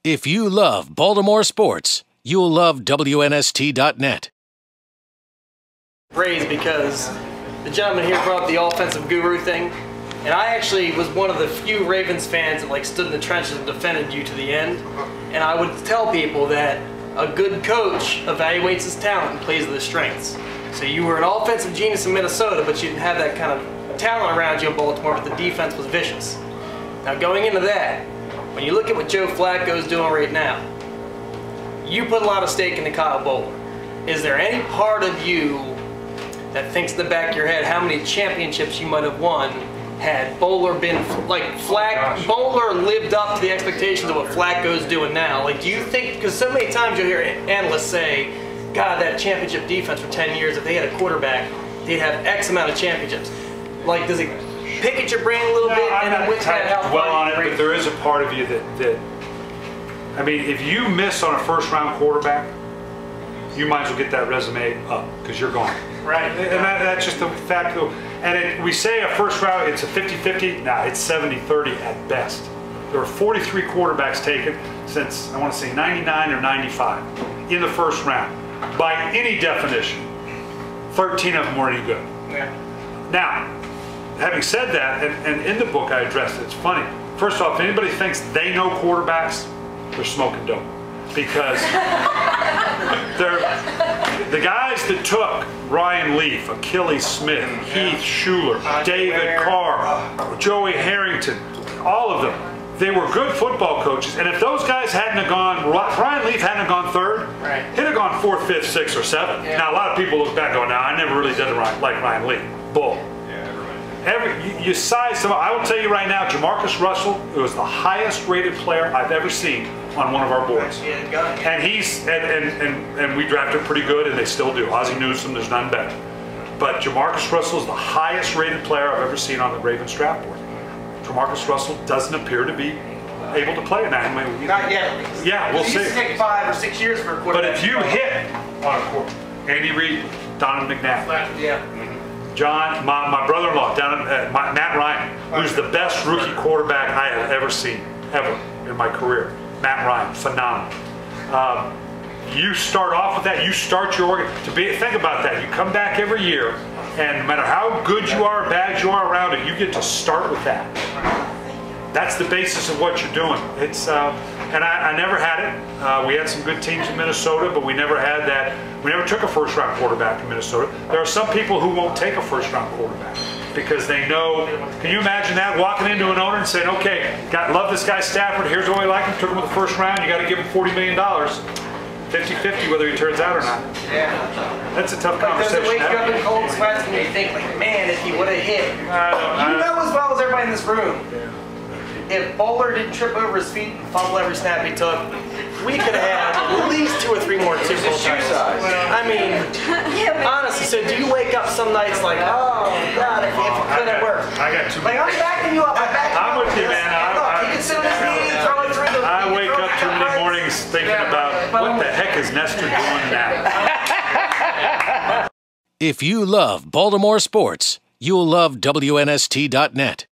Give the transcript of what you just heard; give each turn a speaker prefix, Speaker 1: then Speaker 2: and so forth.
Speaker 1: If you love Baltimore sports, you'll love WNST.net.
Speaker 2: Praise because the gentleman here brought up the offensive guru thing, and I actually was one of the few Ravens fans that stood in the trenches and defended you to the end. And I would tell people that a good coach evaluates his talent and plays to his strengths. So you were an offensive genius in Minnesota, but you didn't have that kind of talent around you in Baltimore, but the defense was vicious. Now going into that, when you look at what Joe Flacco's doing right now, you put a lot of stake into Kyle Bowler. Is there any part of you that thinks in the back of your head how many championships you might have won had Bowler been Bowler lived up to the expectations of what Flacco's doing now? Do you think, because so many times you'll hear analysts say, God, that championship defense for 10 years, if they had a quarterback, they'd have X amount of championships. Does it pick at your brain a little bit?
Speaker 3: And then with that, how well on it, but there is a part of you that I mean, if you miss on a first-round quarterback, you might as well get that resume up because you're gone.
Speaker 2: Right.
Speaker 3: And that's just a fact. And we say a first round, it's a 50-50. Nah, it's 70-30 at best. There are 43 quarterbacks taken since, I want to say, 99 or 95 in the first round. By any definition, 13 of them were any good.
Speaker 2: Yeah.
Speaker 3: Now, having said that, and in the book I addressed it, it's funny. First off, if anybody thinks they know quarterbacks, they're smoking dope. Because the guys that took Ryan Leaf, Achilles Smith, Heath Schuler, David Carr, Joey Harrington, all of them, they were good football coaches. And if those guys hadn't have gone, Ryan Leaf hadn't have gone third, he'd have gone fourth, fifth, sixth, or seventh. Yeah. Now, a lot of people look back and go, no, I never really did like Ryan Leaf. Bull. You size them up. I will tell you right now, Jamarcus Russell was the highest rated player I've ever seen on one of our boards. And and we drafted pretty good, and they still do. Ozzie Newsome, there's none better. But Jamarcus Russell is the highest rated player I've ever seen on the Ravens draft board. Jamarcus Russell doesn't appear to be able to play in that way.
Speaker 2: Not yet.
Speaker 3: Yeah, we'll see.
Speaker 2: It used to take 5 or 6 years for a quarterback.
Speaker 3: But if you hit on a quarterback, Andy Reid, Donovan McNabb.
Speaker 2: Yeah.
Speaker 3: John, my brother-in-law, down at Matt Ryan, who's the best rookie quarterback I have ever seen, ever, in my career. Matt Ryan, phenomenal. You start off with that, you start your think about that. You come back every year, and no matter how good you are or bad you are around it, you get to start with that. That's the basis of what you're doing. It's and I never had it. We had some good teams in Minnesota, but we never had that. We never took a first-round quarterback in Minnesota. There are some people who won't take a first-round quarterback because they know. Can you imagine that, walking into an owner and saying, "Okay, love this guy Stafford. Here's why we like him. Took him in the first round. You got to give him $40 million." 50-50 whether he turns out or not. Yeah. That's a tough conversation.
Speaker 2: Does it wake you up in cold sweats when you think, man, if he would have hit? You know as well as everybody in this room. If Bowler didn't trip over his feet and fumble every snap he took, we could have had at least 2 or 3 more Super Bowl titles. I mean, honestly, so do you wake up some nights like, oh, God, if it could have worked?
Speaker 3: I got too many.
Speaker 2: I'm backing you up.
Speaker 3: I'm with you, man.
Speaker 2: He can sit on his knee and throw it through the...
Speaker 3: I wake up too many mornings thinking about what the heck is Nestor doing now?
Speaker 1: If you love Baltimore sports, you'll love WNST.net.